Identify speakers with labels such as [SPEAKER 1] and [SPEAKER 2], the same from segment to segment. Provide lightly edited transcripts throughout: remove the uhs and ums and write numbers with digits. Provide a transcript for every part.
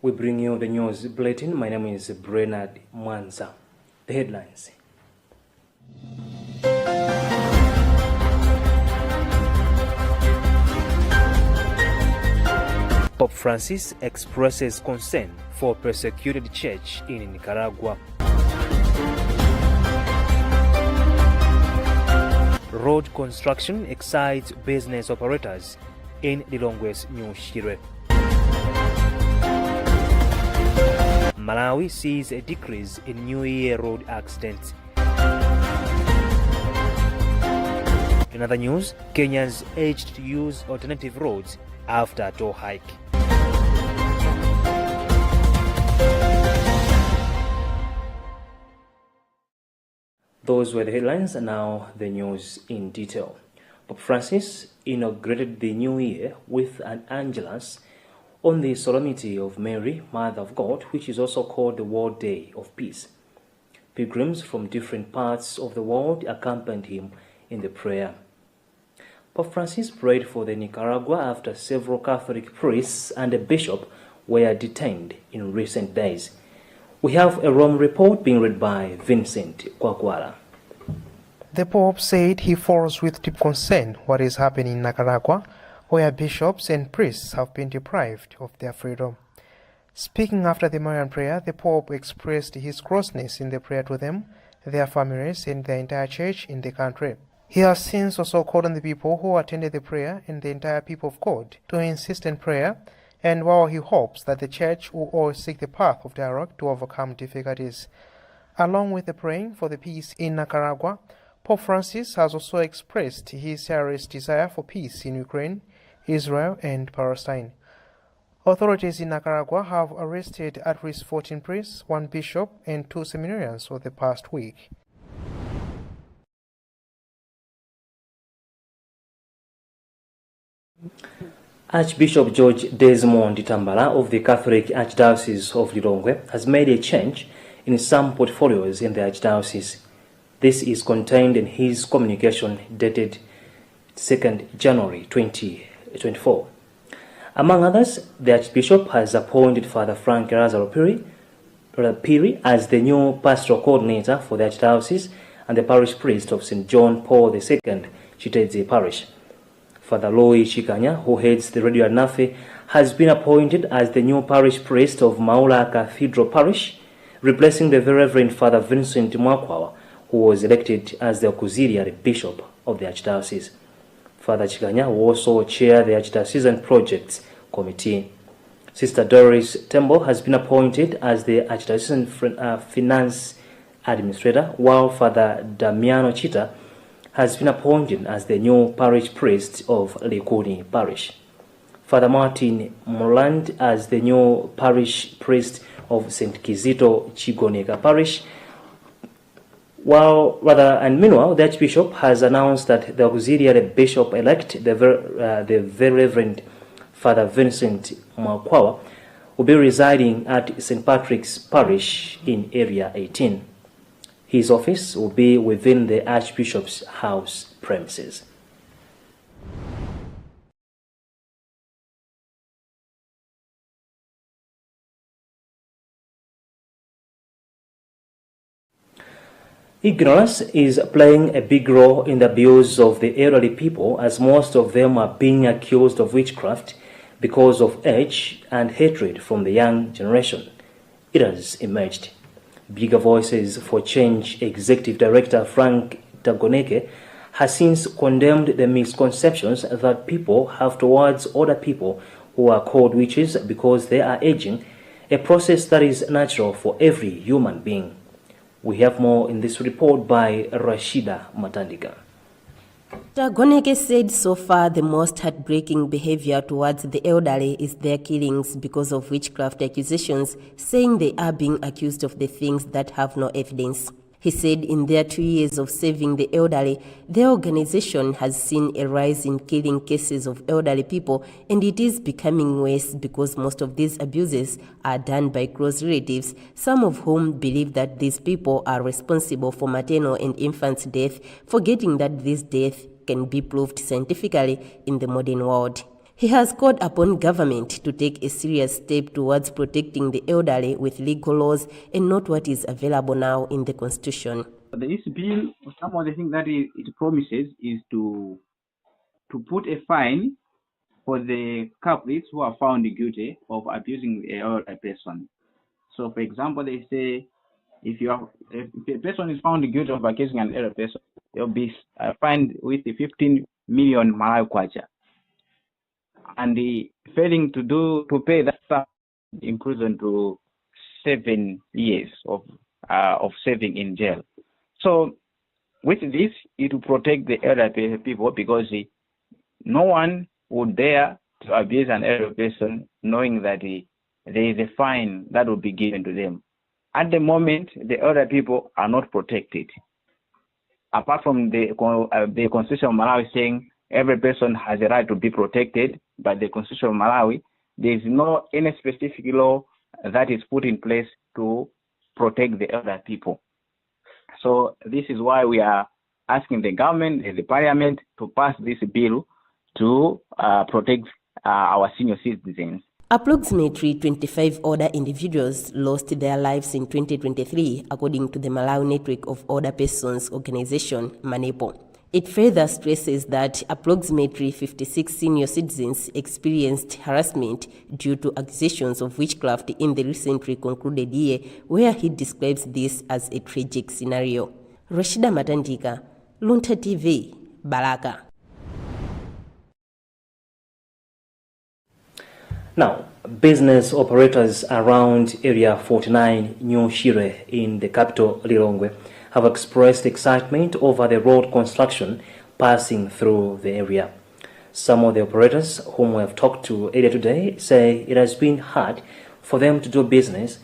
[SPEAKER 1] We bring you the news bulletin. My name is Bernard Mwanza. The headlines. Pope Francis expresses concern for persecuted church in Nicaragua. Road construction excites business operators in Lilongwe's New Shire. Malawi sees a decrease in New Year road accidents. In other news, Kenya's urged to use alternative roads after toll hike. Those were the headlines, and now the news in detail. Pope Francis inaugurated the new year with an Angelus on the Solemnity of Mary, Mother of God, which is also called the World Day of Peace. Pilgrims from different parts of the world accompanied him in the prayer. Pope Francis prayed for the Nicaragua after several Catholic priests and a bishop were detained in recent days. We have a Rome report being read by Vincent Kwakwala.
[SPEAKER 2] The Pope said he follows with deep concern what is happening in Nicaragua, where bishops and priests have been deprived of their freedom. Speaking after the Marian prayer, the Pope expressed his closeness in the prayer to them, their families, and the entire church in the country. He has since also called on the people who attended the prayer and the entire people of God to insist in prayer, and while he hopes that the church will always seek the path of dialogue to overcome difficulties. Along with the praying for the peace in Nicaragua, Pope Francis has also expressed his serious desire for peace in Ukraine, Israel, and Palestine. Authorities in Nicaragua have arrested at least 14 priests, 1 bishop, and 2 seminarians over the past week.
[SPEAKER 1] Archbishop George Desmond Tambala of the Catholic Archdiocese of Lilongwe has made a change in some portfolios in the Archdiocese. This is contained in his communication dated 2nd January 2024. Among others, the Archbishop has appointed Father Frank Lazaro Piri as the new pastoral coordinator for the Archdiocese and the parish priest of St. John Paul II, Chiteze Parish. Father Louis Chikanya, who heads the Radio Anafe, has been appointed as the new parish priest of Maula Cathedral Parish, replacing the Very Reverend Father Vincent Mwakwawa, who was elected as the auxiliary bishop of the Archdiocese. Father Chikanya will also chair the Archdiocesan Projects Committee. Sister Doris Temple has been appointed as the Archdiocesan Finance Administrator, while Father Damiano Chita has been appointed as the new parish priest of Likuni Parish. Father Martin Moland as the new parish priest of St. Kizito Chigoneka Parish. Meanwhile, the Archbishop has announced that the auxiliary bishop-elect, the Very Reverend Father Vincent Mwakwawa, will be residing at St. Patrick's Parish in Area 18. His office will be within the Archbishop's house premises. Ignorance is playing a big role in the abuse of the elderly people, as most of them are being accused of witchcraft because of age and hatred from the young generation. It has emerged. Bigger Voices for Change Executive Director Frank Tagoneke has since condemned the misconceptions that people have towards older people who are called witches because they are aging, a process that is natural for every human being. We have more in this report by Rashida Matandika.
[SPEAKER 3] Tagoneke said so far the most heartbreaking behavior towards the elderly is their killings because of witchcraft accusations, saying they are being accused of the things that have no evidence. He said in their 2 years of saving the elderly, their organization has seen a rise in killing cases of elderly people, and it is becoming worse because most of these abuses are done by close relatives, some of whom believe that these people are responsible for maternal and infant death, forgetting that this death can be proved scientifically in the modern world. He has called upon government to take a serious step towards protecting the elderly with legal laws and not what is available now in the Constitution.
[SPEAKER 4] This bill, some of the things that it promises is to put a fine for the culprits who are found guilty of abusing a person. So, for example, they say if a person is found guilty of abusing an elder person, they'll be fined with 15 million Malawi kwacha, and the failing to pay that sum in prison to 7 years of serving in jail. So, with this, it will protect the elder people because no one would dare to abuse an elder person knowing that there is a fine that will be given to them. At the moment, the elder people are not protected. Apart from the Constitution of Malawi saying every person has a right to be protected by the Constitution of Malawi, there is no any specific law that is put in place to protect the elder people. So this is why we are asking the government and the parliament to pass this bill to protect our senior citizens.
[SPEAKER 3] Approximately 25 older individuals lost their lives in 2023, according to the Malawi Network of Older Persons Organization, MANEPO. It further stresses that approximately 56 senior citizens experienced harassment due to accusations of witchcraft in the recently concluded year, where he describes this as a tragic scenario. Rashida Matandika, Luntha TV, Baraka.
[SPEAKER 1] Now, business operators around Area 49 New Shire in the capital Lilongwe have expressed excitement over the road construction passing through the area. Some of the operators whom we have talked to earlier today say it has been hard for them to do business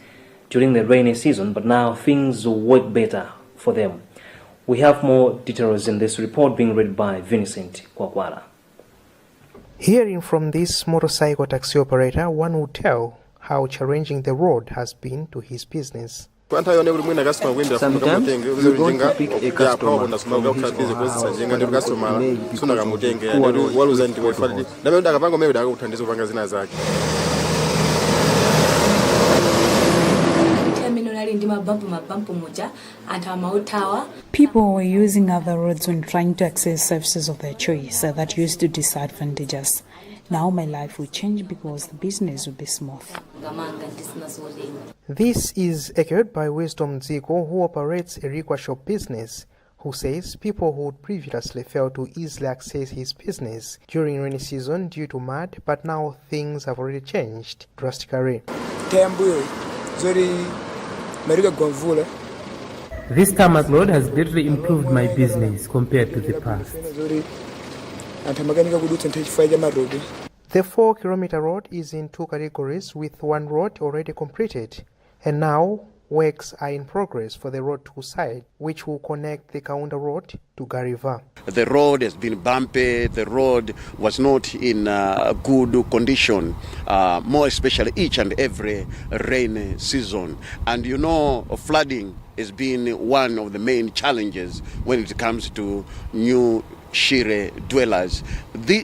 [SPEAKER 1] during the rainy season, but now things will work better for them. We have more details in this report being read by Vincent Kwakwara.
[SPEAKER 2] Hearing from this motorcycle taxi operator, one would tell how challenging the road has been to his business.
[SPEAKER 5] Sometimes we're going to pick a customer from his or her house and
[SPEAKER 6] people were using other roads when trying to access services of their choice that used to disadvantage us. Now my life will change because the business will be smooth.
[SPEAKER 2] This is echoed by Wisdom Ziko, who operates a requa shop business, who says people who would previously fail to easily access his business during rainy season due to mud, but now things have already changed drastically.
[SPEAKER 7] This tarmac road has greatly improved my business compared to the past.
[SPEAKER 2] The 4-kilometer road is in two categories, with one road already completed, and now works are in progress for the road 2 side, which will connect the Kaunda road to Gariva.
[SPEAKER 8] The road has been bumpy, the road was not in good condition, more especially each and every rainy season. And you know, flooding has been one of the main challenges when it comes to New Shire dwellers.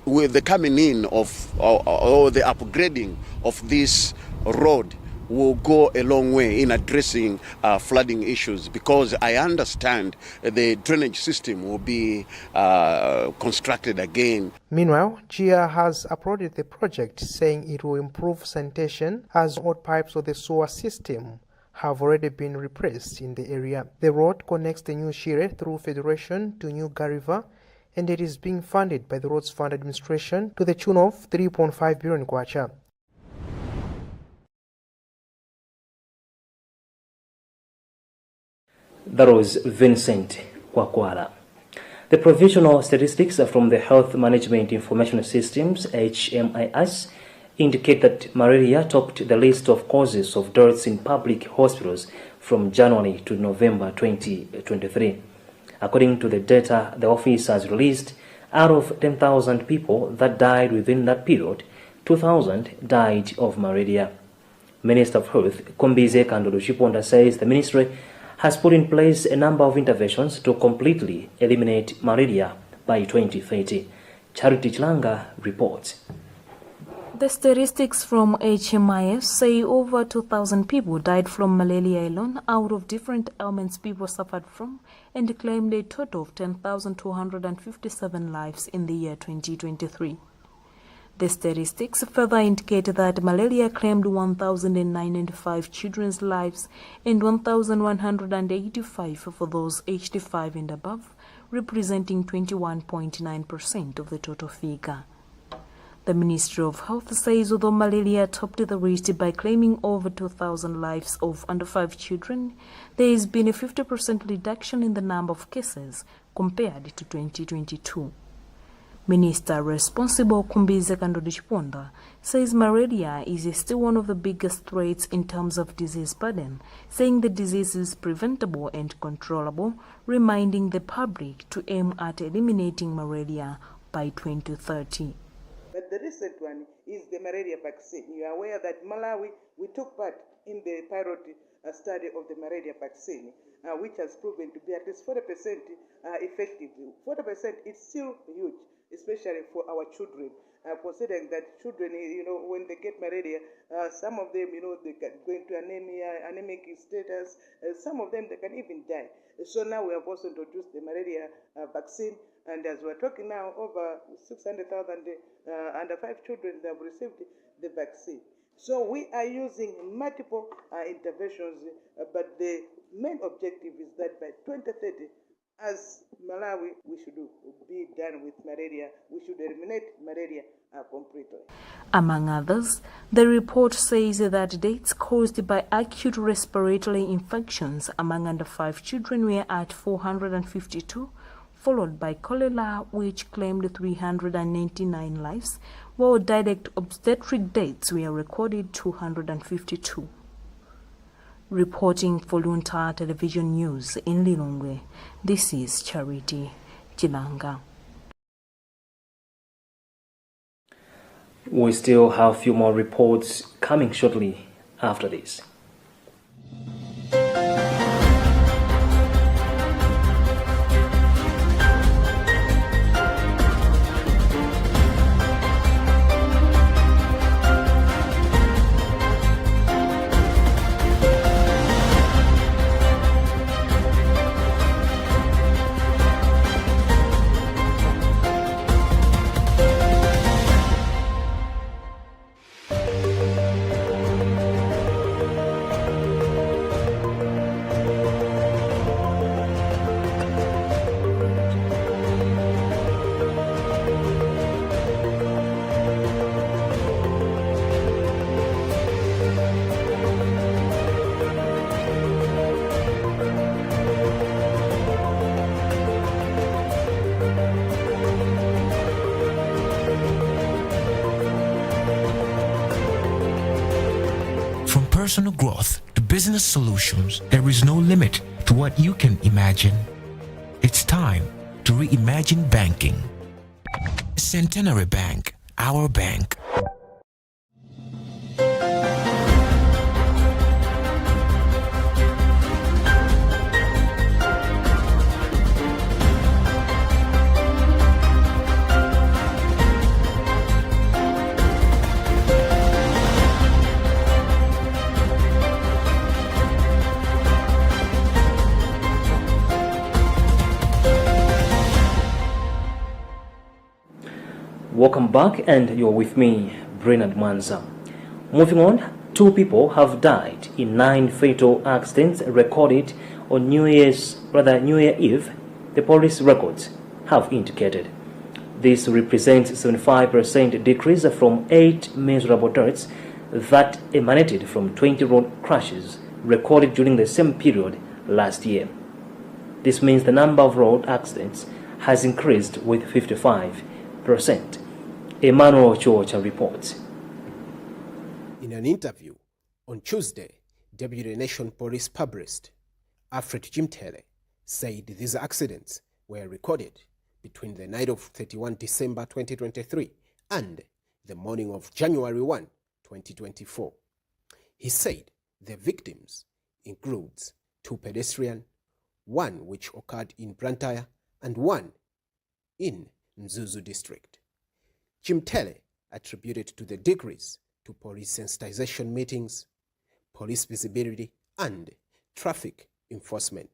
[SPEAKER 8] With the coming in of or the upgrading of this road will go a long way in addressing flooding issues, because I understand the drainage system will be constructed again.
[SPEAKER 2] Meanwhile, GIA has applauded the project, saying it will improve sanitation as old pipes of the sewer system have already been replaced in the area. The road connects the New Shire through Federation to New Gariva, and it is being funded by the Roads Fund Administration to the tune of 3.5 billion kwacha.
[SPEAKER 1] That was Vincent Kwakwara. The provisional statistics from the Health Management Information Systems, HMIS, indicate that malaria topped the list of causes of deaths in public hospitals from January to November 2023. According to the data the office has released, out of 10,000 people that died within that period, 2,000 died of malaria. Minister of Health, Kombize Kandolo Chiponda, says the ministry has put in place a number of interventions to completely eliminate malaria by 2030. Charity Chilanga reports.
[SPEAKER 6] The statistics from HMIS say over 2,000 people died from malaria alone out of different ailments people suffered from, and claimed a total of 10,257 lives in the year 2023. The statistics further indicate that malaria claimed 1,095 children's lives and 1,185 for those aged 5 and above, representing 21.9% of the total figure. The Ministry of Health says although malaria topped the list by claiming over 2,000 lives of under 5 children, there has been a 50% reduction in the number of cases compared to 2022. Minister responsible Kumbize Kandodi Chiponda says malaria is still one of the biggest threats in terms of disease burden, saying the disease is preventable and controllable, reminding the public to aim at eliminating malaria by 2030.
[SPEAKER 9] But the recent one is the malaria vaccine. You are aware that Malawi, we took part in the pilot study of the malaria vaccine, which has proven to be at least 40% effective. 40% is still huge, especially for our children, considering that children, when they get malaria, some of them, they can go into anemia, anemic status. Some of them, they can even die. So now we have also introduced the malaria vaccine. And as we're talking now, over 600,000 under 5 children that have received the vaccine. So we are using multiple interventions, but the main objective is that by 2030, as Malawi, we should be done with malaria. We should eliminate malaria completely.
[SPEAKER 6] Among others, the report says that deaths caused by acute respiratory infections among under 5 children were at 452, followed by cholera, which claimed 399 lives, while direct obstetric deaths were recorded 252. Reporting for Luntha Television News in Lilongwe, this is Charity Chilanga.
[SPEAKER 1] We still have a few more reports coming shortly after this.
[SPEAKER 10] personal growth to business solutions, there is no limit to what you can imagine. It's time to reimagine banking. Centenary Bank, our bank.
[SPEAKER 1] Welcome back, and you're with me, Brennan Mwanza. Moving on, 2 people have died in 9 fatal accidents recorded on New Year Eve, the police records have indicated. This represents a 75% decrease from 8 miserable deaths that emanated from 20 road crashes recorded during the same period last year. This means the number of road accidents has increased with 55%. Emmanuel Georgia reports.
[SPEAKER 11] In an interview on Tuesday, Deputy Nation Police Publicist Alfred Chimtele said these accidents were recorded between the night of 31 December 2023 and the morning of January 1, 2024. He said the victims includes 2 pedestrians, 1 which occurred in Blantyre and 1 in Mzuzu district. Chimtele attributed to the decrease to police sensitization meetings, police visibility, and traffic enforcement.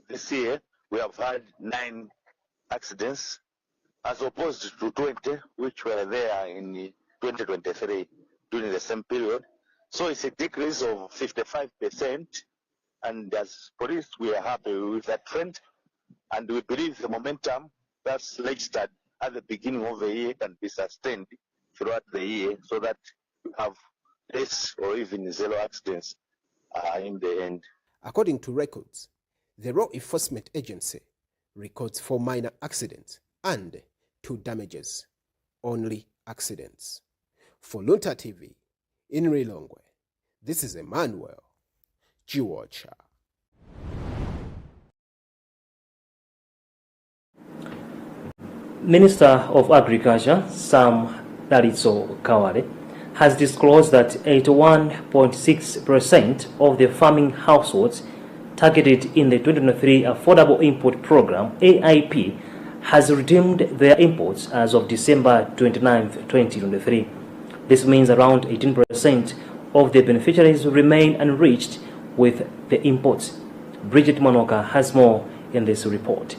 [SPEAKER 12] This year, we have had 9 accidents as opposed to 20, which were there in 2023 during the same period. So it's a decrease of 55%. And as police, we are happy with that trend. And we believe the momentum that's registered at the beginning of the year can be sustained throughout the year so that we have less or even 0 accidents in the end.
[SPEAKER 11] According to records, the Law Enforcement Agency records 4 minor accidents and 2 damages, only accidents. For Luntha TV, in Lilongwe, this is Emmanuel Chiwocha.
[SPEAKER 1] Minister of Agriculture, Sam Dalitso Kawale, has disclosed that 81.6% of the farming households targeted in the 2023 Affordable Import Program, AIP, has redeemed their imports as of December 29, 2023. This means around 18% of the beneficiaries remain unreached with the imports. Bridget Manoka has more in this report.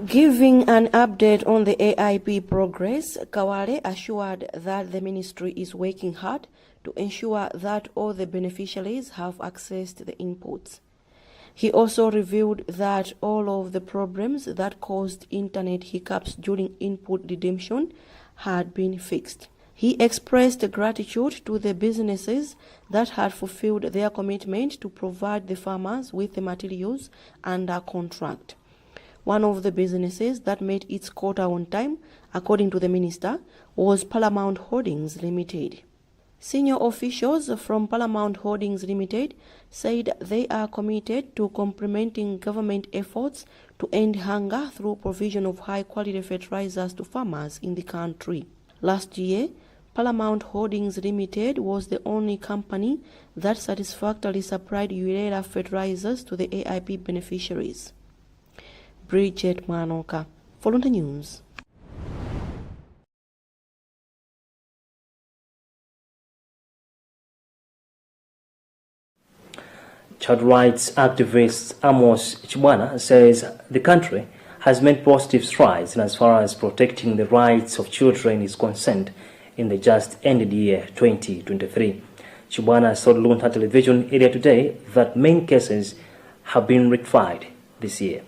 [SPEAKER 13] Giving an update on the AIP progress, Kawale assured that the ministry is working hard to ensure that all the beneficiaries have access to the inputs. He also revealed that all of the problems that caused internet hiccups during input redemption had been fixed. He expressed gratitude to the businesses that had fulfilled their commitment to provide the farmers with the materials under contract. One of the businesses that made its quota on time, according to the minister, was Paramount Holdings Limited. Senior officials from Paramount Holdings Limited said they are committed to complementing government efforts to end hunger through provision of high-quality fertilizers to farmers in the country. Last year, Paramount Holdings Limited was the only company that satisfactorily supplied urea fertilizers to the AIP beneficiaries. Bridget Manoka, for Luntha News.
[SPEAKER 1] Child rights activist Amos Chibwana says the country has made positive strides in as far as protecting the rights of children is concerned in the just ended year 2023. Chibwana told Luntha Television earlier today that main cases have been rectified this year.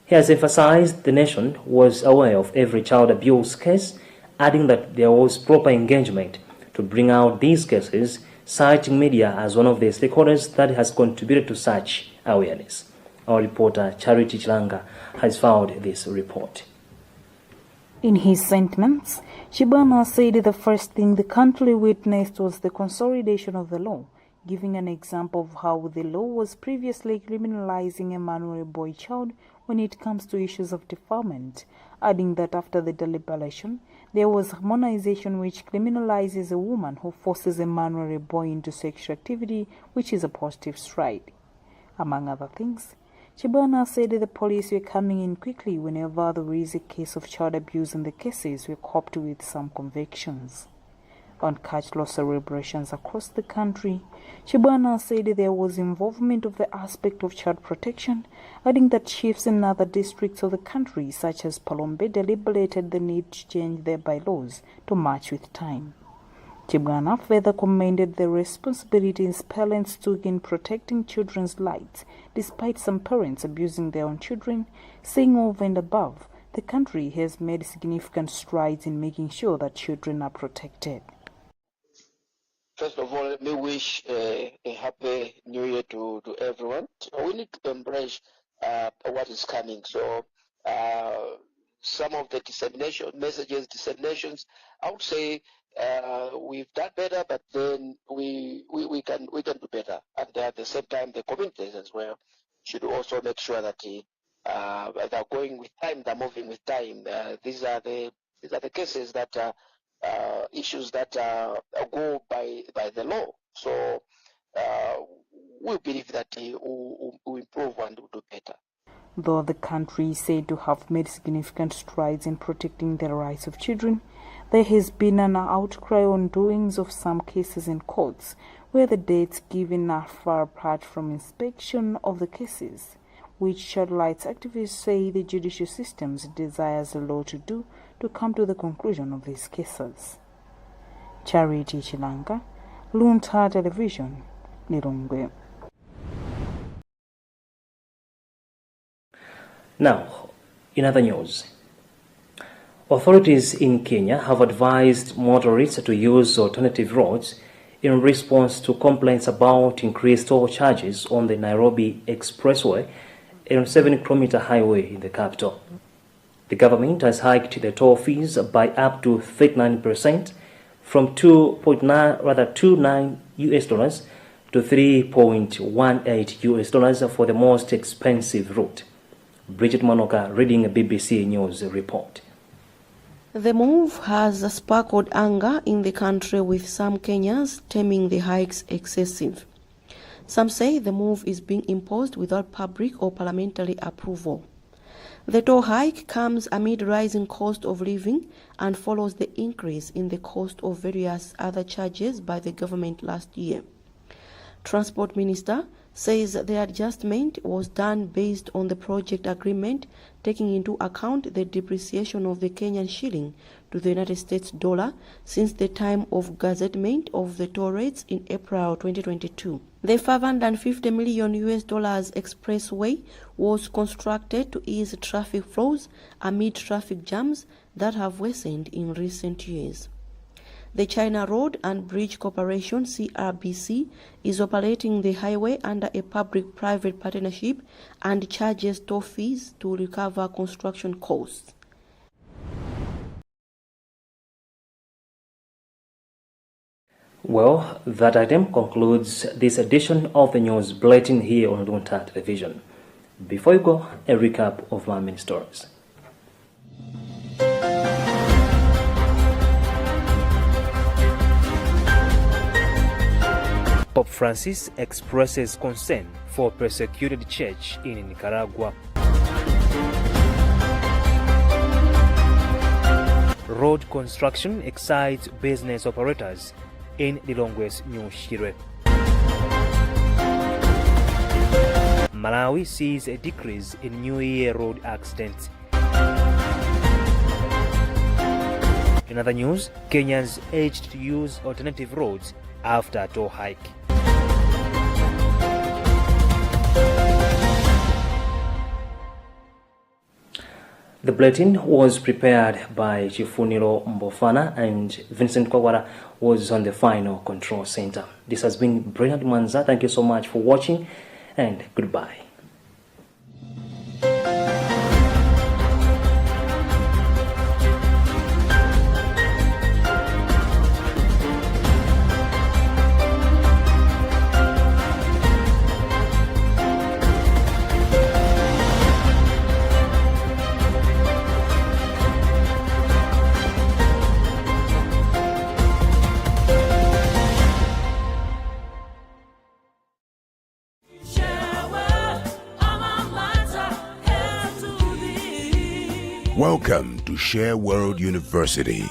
[SPEAKER 1] He has emphasized the nation was aware of every child abuse case, adding that there was proper engagement to bring out these cases, citing media as one of the stakeholders that has contributed to such awareness. Our reporter Charity Chilanga has found this report.
[SPEAKER 6] In his sentiments, Chibwana said the first thing the country witnessed was the consolidation of the law, giving an example of how the law was previously criminalizing a vulnerable child when it comes to issues of defilement, adding that after the deliberation, there was harmonization which criminalizes a woman who forces a man or a boy into sexual activity, which is a positive stride. Among other things, Chibwana said the police were coming in quickly whenever there is a case of child abuse, and the cases were coped with some convictions. On catch law celebrations across the country, Chibwana said there was involvement of the aspect of child protection, adding that chiefs in other districts of the country, such as Palombe, deliberated the need to change their bylaws to match with time. Chibwana further commended the responsibilities parents took in protecting children's lives, despite some parents abusing their own children, saying over and above, the country has made significant strides in making sure that children are protected.
[SPEAKER 14] First of all, let me wish a happy new year to everyone. So we need to embrace what is coming. So some of the disseminations, I would say we've done better, but then we can do better. And at the same time, the communities as well should also make sure that they're going with time, they're moving with time. These are the cases that issues that go by the law. So we believe that we'll improve and we'll do better.
[SPEAKER 6] Though the country is said to have made significant strides in protecting the rights of children, There has been an outcry on doings of some cases in courts where the dates given are far apart from inspection of the cases, which child rights activists say the judicial system desires a law to do to come to the conclusion of these cases. Charity Chilanga, Luntha Television, Lilongwe.
[SPEAKER 1] Now, in other news, authorities in Kenya have advised motorists to use alternative roads in response to complaints about increased toll charges on the Nairobi Expressway and 7-kilometer highway in the capital. The government has hiked the toll fees by up to 39% from $2.29 to $3.18 for the most expensive route. Bridget Manoka reading a BBC News report.
[SPEAKER 13] The move has sparked anger in the country, with some Kenyans terming the hikes excessive. Some say the move is being imposed without public or parliamentary approval. The toll hike comes amid rising cost of living and follows the increase in the cost of various other charges by the government last year. Transport Minister says the adjustment was done based on the project agreement, taking into account the depreciation of the Kenyan shilling to the United States dollar since the time of gazettement of the toll rates in April 2022. The $550 million expressway was constructed to ease traffic flows amid traffic jams that have worsened in recent years. The China Road and Bridge Corporation, CRBC, is operating the highway under a public-private partnership and charges toll fees to recover construction costs.
[SPEAKER 1] Well, that item concludes this edition of the news bulletin here on Luntha Television. Before you go, a recap of our main stories. Pope Francis expresses concern for persecuted church in Nicaragua. Road construction excites business operators in Lilongwe's New Shire. Malawi sees a decrease in New Year road accidents. In other news, Kenyans urged to use alternative roads after a toll hike. The bulletin was prepared by Chifuniro Mbofana, and Vincent Kwagwara was on the final control center. This has been Bernard Manza. Thank you so much for watching, and goodbye.
[SPEAKER 15] Welcome to Share World University.